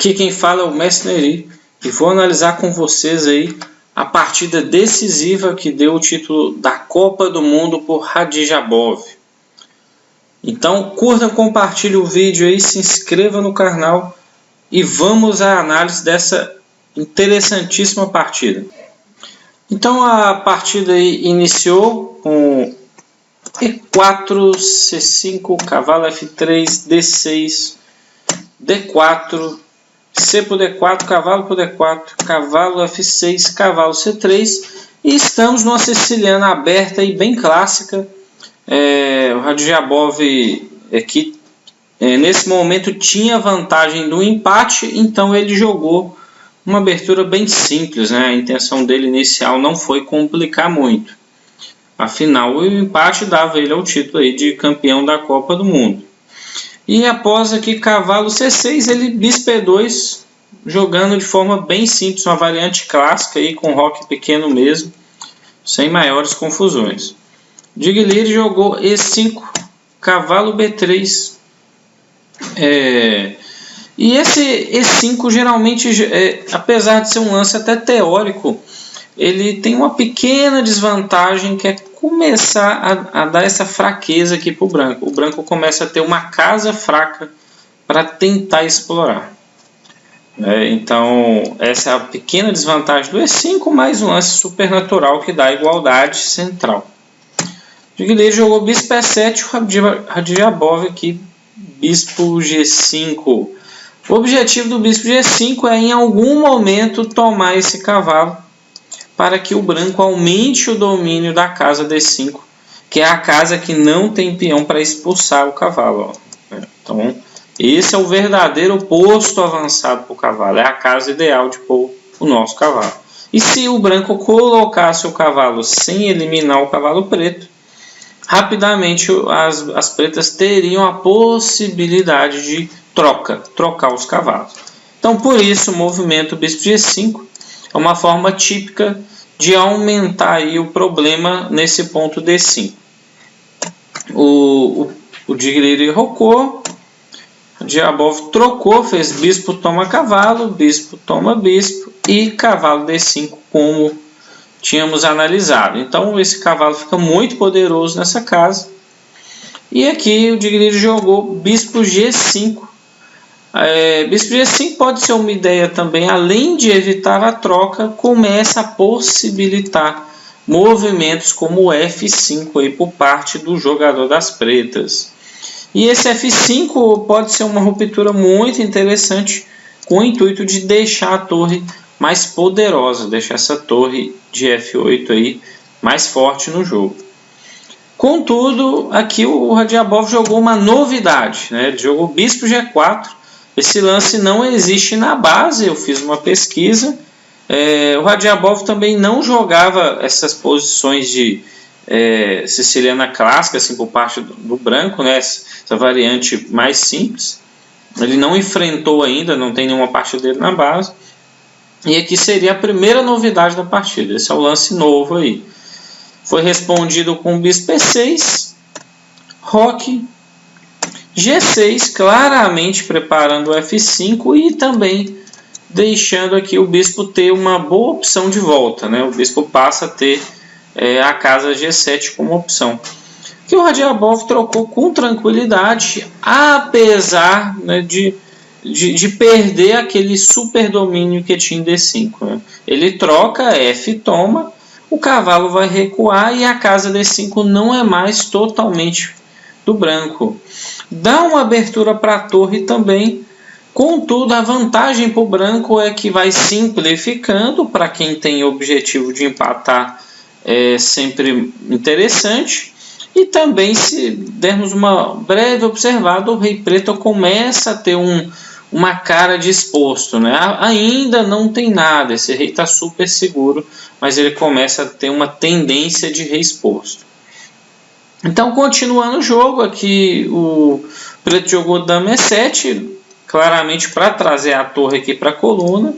Aqui quem fala é o Mestre Neri e vou analisar com vocês aí a partida decisiva que deu o título da Copa do Mundo por Radijabov. Então curta, compartilhe o vídeo aí, se inscreva no canal e vamos à análise dessa interessantíssima partida. Então a partida aí iniciou com E4, C5, cavalo F3, D6, D4, C por D4, cavalo por D4, cavalo F6, cavalo C3 e estamos numa siciliana aberta e bem clássica. O Radijabov aqui nesse momento tinha vantagem do empate, então ele jogou uma abertura bem simples, né? A intenção dele inicial não foi complicar muito. Afinal, o empate dava ele ao título aí de campeão da Copa do Mundo. E após aqui cavalo C6, ele bispo E2, jogando de forma bem simples, uma variante clássica aí com roque pequeno mesmo, sem maiores confusões. Diglire jogou E5, cavalo B3. E esse E5 geralmente, apesar de ser um lance até teórico, ele tem uma pequena desvantagem, que é começar a dar essa fraqueza aqui para o branco. O branco começa a ter uma casa fraca para tentar explorar. Então essa é a pequena desvantagem do E5, mais um lance supernatural que dá igualdade central. Diglire jogou bispo E7, o Radijabov aqui bispo G5. O objetivo do bispo G5 é em algum momento tomar esse cavalo para que o branco aumente o domínio da casa D5, que é a casa que não tem peão para expulsar o cavalo. Então esse é o verdadeiro posto avançado para o cavalo, é a casa ideal de pôr o nosso cavalo. E se o branco colocasse o cavalo sem eliminar o cavalo preto, rapidamente as pretas teriam a possibilidade de trocar os cavalos. Então por isso o movimento bispo G5 é uma forma típica de aumentar aí o problema nesse ponto D5. O Diglire rocou, Radijabov trocou, fez bispo toma cavalo, bispo toma bispo e cavalo D5, como tínhamos analisado. Então esse cavalo fica muito poderoso nessa casa. E aqui o Diglire jogou bispo G5. Bispo G5 pode ser uma ideia também, além de evitar a troca, começa a possibilitar movimentos como o F5 aí por parte do jogador das pretas. E esse F5 pode ser uma ruptura muito interessante, com o intuito de deixar a torre mais poderosa, deixar essa torre de F8 aí mais forte no jogo. Contudo, aqui o Radijabov jogou uma novidade, né? Ele jogou bispo G4. Esse lance não existe na base, eu fiz uma pesquisa. O Radijabov também não jogava essas posições de siciliana clássica, assim, por parte do branco, né? Essa variante mais simples. Ele não enfrentou ainda, não tem nenhuma partida dele na base. E aqui seria a primeira novidade da partida. Esse é o lance novo aí. Foi respondido com bispo E6, roque, G6, claramente preparando o F5 e também deixando aqui o bispo ter uma boa opção de volta, né? O bispo passa a ter a casa G7 como opção. Que o Radijabov trocou com tranquilidade, apesar, né, de perder aquele super domínio que tinha em D5. Né? Ele troca, F toma, o cavalo vai recuar e a casa D5 não é mais totalmente do branco. Dá uma abertura para a torre também, contudo a vantagem para o branco é que vai simplificando. Para quem tem o objetivo de empatar, é sempre interessante. E também, se dermos uma breve observada, o rei preto começa a ter uma cara de exposto, né? Ainda não tem nada, esse rei está super seguro, mas ele começa a ter uma tendência de rei exposto. Então, continuando o jogo, aqui o preto jogou dama E7, claramente para trazer a torre aqui para a coluna,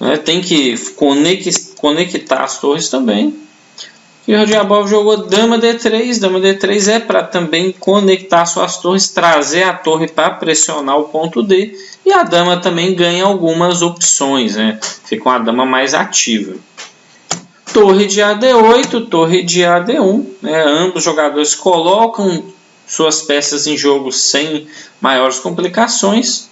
né? Tem que conectar as torres também. E o Diabov jogou dama D3. Dama D3 é para também conectar suas torres, trazer a torre para pressionar o ponto D. E a dama também ganha algumas opções, né? Fica uma dama mais ativa. Torre de AD8, torre de AD1. Né? Ambos os jogadores colocam suas peças em jogo sem maiores complicações.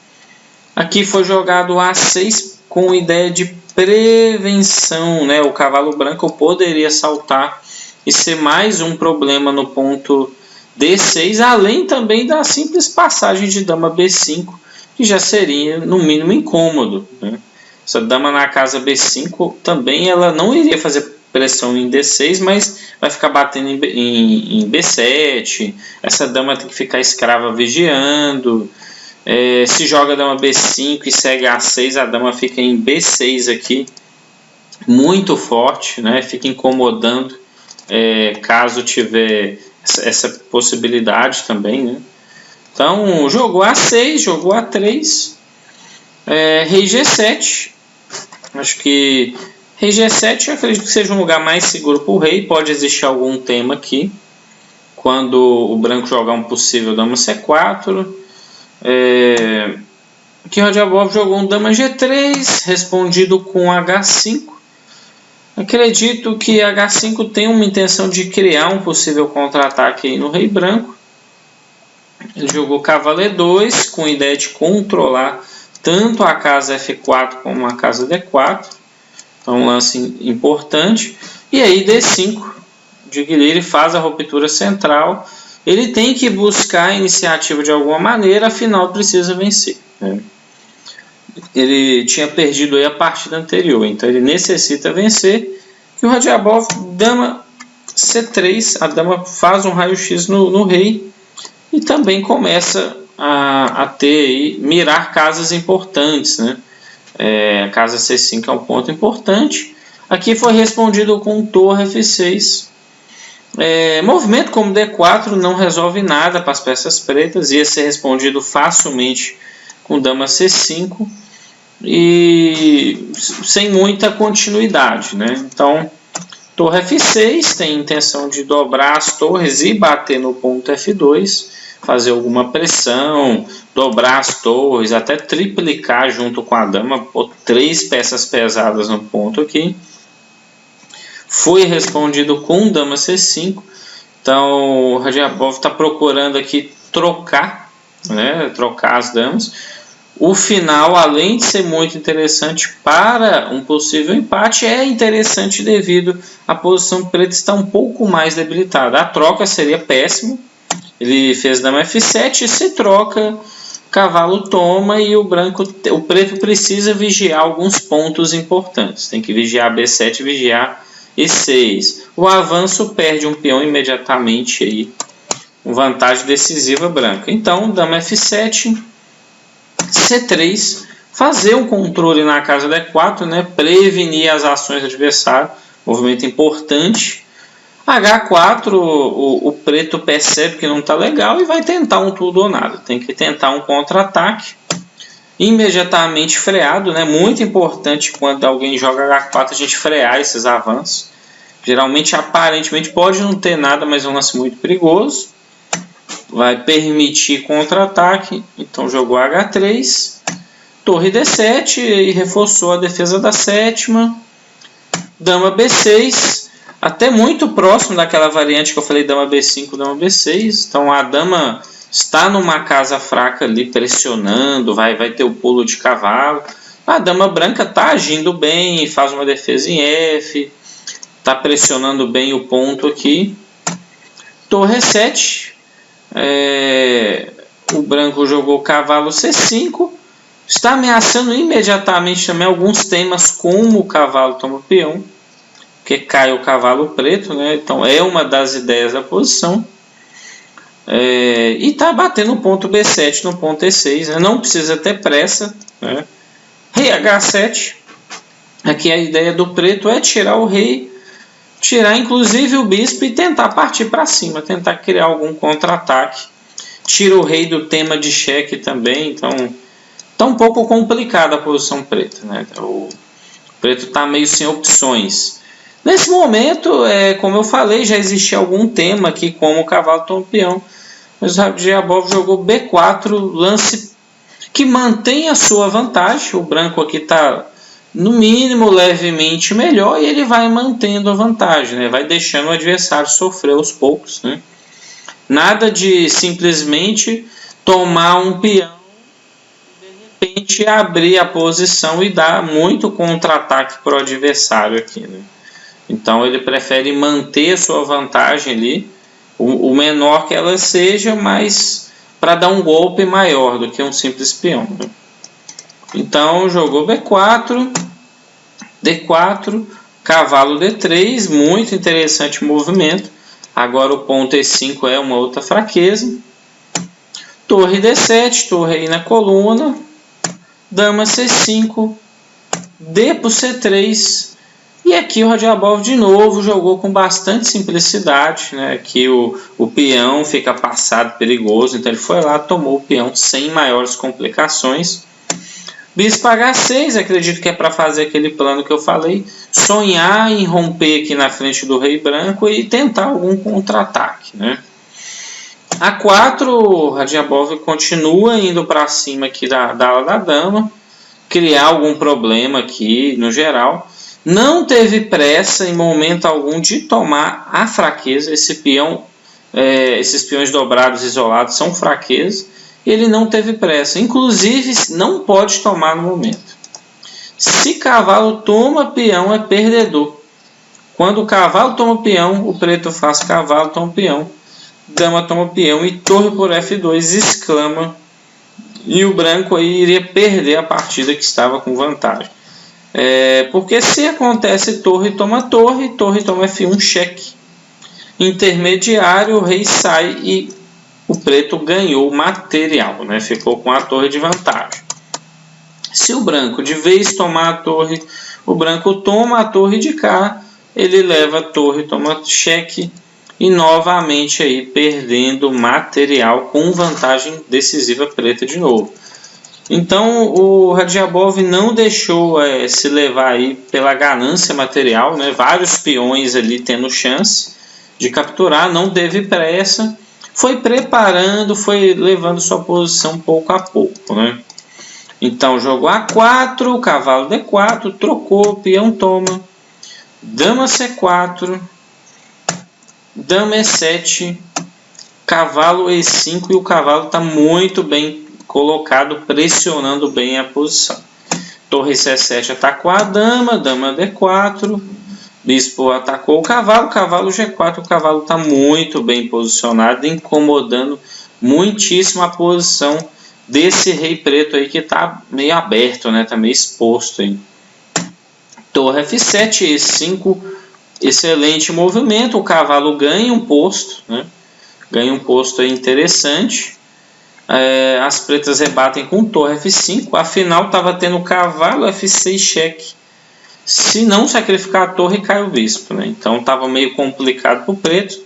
Aqui foi jogado A6 com ideia de prevenção, né? O cavalo branco poderia saltar e ser mais um problema no ponto D6, além também da simples passagem de dama B5, que já seria no mínimo incômodo, né? Essa dama na casa B5 também ela não iria fazer pressão em D6, mas vai ficar batendo em B7. Essa dama tem que ficar escrava vigiando. Se joga a dama B5 e segue A6, a dama fica em B6 aqui, muito forte, né? Fica incomodando caso tiver essa possibilidade também, né? Então jogou A6, jogou A3, rei G7. Acho que rei G7 eu acredito que seja um lugar mais seguro para o rei. Pode existir algum tema aqui quando o branco jogar um possível dama C4. Aqui o Diabov jogou um dama G3, respondido com H5. Acredito que H5 tem uma intenção de criar um possível contra-ataque aí no rei branco. Ele jogou cavalo E2 com ideia de controlar tanto a casa F4 como a casa D4. Então um lance importante. E aí D5 de Guilherme faz a ruptura central. Ele tem que buscar a iniciativa de alguma maneira, afinal precisa vencer, né? Ele tinha perdido aí a partida anterior, então ele necessita vencer. E o Diabov, dama C3, a dama faz um raio-x no rei e também começa a ter aí, mirar casas importantes, né? A casa C5 é um ponto importante. Aqui foi respondido com torre F6. Movimento como D4 não resolve nada para as peças pretas, ia ser respondido facilmente com dama C5 e sem muita continuidade, né? Então torre F6 tem intenção de dobrar as torres e bater no ponto F2, fazer alguma pressão, dobrar as torres, até triplicar junto com a dama, pôr 3 peças pesadas no ponto aqui. Foi respondido com dama C5. Então o Diabov está procurando aqui trocar, né? Trocar as damas. O final, além de ser muito interessante para um possível empate, é interessante devido à posição preta estar um pouco mais debilitada. A troca seria péssima. Ele fez dama F7, se troca, cavalo toma e o preto precisa vigiar alguns pontos importantes. Tem que vigiar B7 e vigiar E6. O avanço perde um peão imediatamente aí, uma vantagem decisiva branca. Então, dama F7, C3, fazer um controle na casa D4, né? Prevenir as ações do adversário, movimento importante. H4, o preto percebe que não está legal e vai tentar um tudo ou nada. Tem que tentar um contra-ataque. Imediatamente freado, né? Muito importante quando alguém joga H4 a gente frear esses avanços. Geralmente, aparentemente, pode não ter nada, mas é um lance muito perigoso. Vai permitir contra-ataque. Então jogou H3, torre D7 e reforçou a defesa da sétima. Dama B6, até muito próximo daquela variante que eu falei, dama B5, dama B6. Então a dama está numa casa fraca ali, pressionando, vai ter o pulo de cavalo. A dama branca está agindo bem, faz uma defesa em F, está pressionando bem o ponto aqui. Torre E7, o branco jogou cavalo C5, está ameaçando imediatamente também alguns temas, como o cavalo toma peão, porque cai o cavalo preto, né? Então é uma das ideias da posição. E está batendo o ponto B7 no ponto E6, né? Não precisa ter pressa, né? Rei H7, aqui a ideia do preto é tirar o rei, tirar inclusive o bispo e tentar partir para cima, tentar criar algum contra-ataque. Tira o rei do tema de cheque também, então está um pouco complicada a posição preta, né? O preto está meio sem opções. Nesse momento, como eu falei, já existia algum tema aqui, como o cavalo toma peão. Mas o Radjabov jogou B4, lance que mantém a sua vantagem. O branco aqui está, no mínimo, levemente melhor, e ele vai mantendo a vantagem, né? Vai deixando o adversário sofrer aos poucos, né? Nada de simplesmente tomar um peão e de repente abrir a posição e dar muito contra-ataque para o adversário aqui, né? Então ele prefere manter a sua vantagem ali, o menor que ela seja, mas para dar um golpe maior do que um simples peão, né? Então jogou B4, D4, cavalo D3, muito interessante o movimento. Agora o ponto E5 é uma outra fraqueza. Torre D7, torre aí na coluna, dama C5, D para o C3. E aqui o Radjabov de novo jogou com bastante simplicidade, né? Aqui o peão fica passado perigoso, então ele foi lá, tomou o peão sem maiores complicações. Bispo H6, acredito que é para fazer aquele plano que eu falei, sonhar em romper aqui na frente do rei branco e tentar algum contra-ataque, né? A4, o Radjabov continua indo para cima aqui da ala da dama, criar algum problema aqui no geral. Não teve pressa em momento algum de tomar a fraqueza. Esse peão, esses peões dobrados isolados são fraquezas. Ele não teve pressa. Inclusive, não pode tomar no momento. Se cavalo toma peão, é perdedor. Quando o cavalo toma peão, o preto faz cavalo, toma peão. Dama toma peão e torre por F2, exclama. E o branco aí iria perder a partida que estava com vantagem. Porque se acontece torre toma F1, cheque. Intermediário, o rei sai e o preto ganhou material, né? Ficou com a torre de vantagem. Se o branco de vez tomar a torre, o branco toma a torre de cá, ele leva a torre, toma cheque e novamente aí perdendo material com vantagem decisiva preta de novo. Então o Radjabov não deixou se levar aí pela ganância material, né? Vários peões ali tendo chance de capturar, não teve pressa, foi preparando, foi levando sua posição pouco a pouco, né? Então jogou A4, cavalo D4, trocou, peão toma, dama C4, dama E7, cavalo E5 e o cavalo está muito bem colocado, pressionando bem a posição. Torre C7 atacou a dama, dama D4, bispo atacou o cavalo, cavalo G4, o cavalo está muito bem posicionado, incomodando muitíssimo a posição desse rei preto aí que está meio aberto, né? Está meio exposto aí. Torre F7, E5, excelente movimento, o cavalo ganha um posto, né? Ganha um posto aí interessante. As pretas rebatem com torre F5, afinal estava tendo cavalo F6 cheque. Se não sacrificar a torre, cai o bispo, né? Então estava meio complicado para o preto.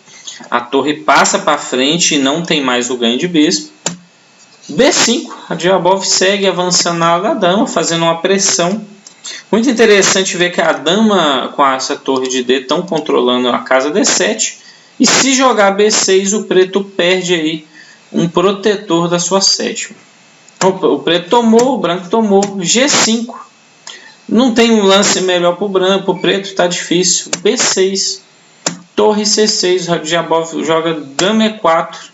A torre passa para frente e não tem mais o ganho de bispo. B5, a Radjabov segue avançando na ala da dama, fazendo uma pressão. Muito interessante ver que a dama com essa torre de D estão controlando a casa D7. E se jogar B6, o preto perde aí um protetor da sua sétima. O preto tomou, o branco tomou. G5. Não tem um lance melhor para o branco, para o preto está difícil. B6. Torre C6, o Radjabov joga dama E4.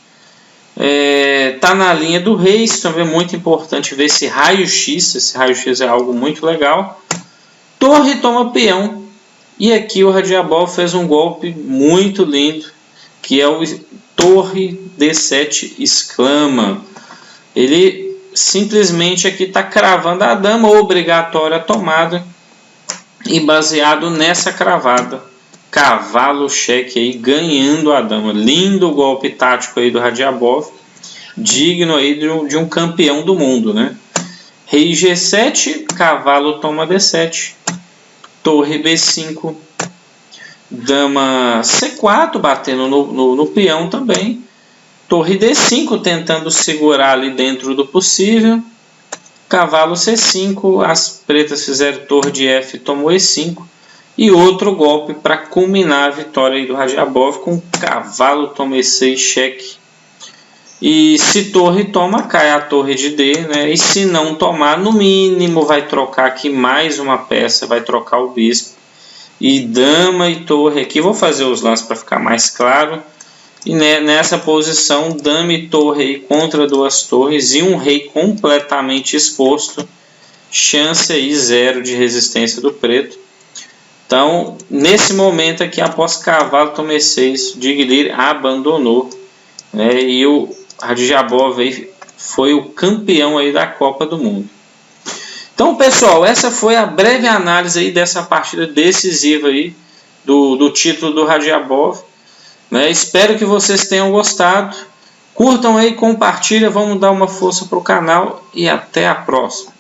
Tá na linha do rei, isso também é muito importante ver esse raio-x. Esse raio-x é algo muito legal. Torre toma peão. E aqui o Radjabov fez um golpe muito lindo, que é o torre D7 exclama. Ele simplesmente aqui está cravando a dama, obrigatória a tomada. E baseado nessa cravada, cavalo cheque aí, ganhando a dama. Lindo golpe tático aí do Radjabov, digno aí de um campeão do mundo, né? Rei G7, cavalo toma D7, torre B5, dama C4, batendo no peão também, torre D5, tentando segurar ali dentro do possível, cavalo C5, as pretas fizeram torre de F, tomou E5, E outro golpe para culminar a vitória aí do Radjabov com cavalo toma E6, cheque. E se torre toma, cai a torre de D, né? E se não tomar, no mínimo vai trocar aqui mais uma peça, vai trocar o bispo. E dama e torre aqui, vou fazer os lances para ficar mais claro. E nessa posição, dama e torre aí contra duas torres e um rei completamente exposto. Chance aí zero de resistência do preto. Então, nesse momento aqui, após cavalo toma E6, Diglir abandonou, né? E o Radjabov aí foi o campeão aí da Copa do Mundo. Então, pessoal, essa foi a breve análise aí dessa partida decisiva aí do título do Radjabov, né? Espero que vocês tenham gostado. Curtam aí, compartilhem, vamos dar uma força para o canal e até a próxima.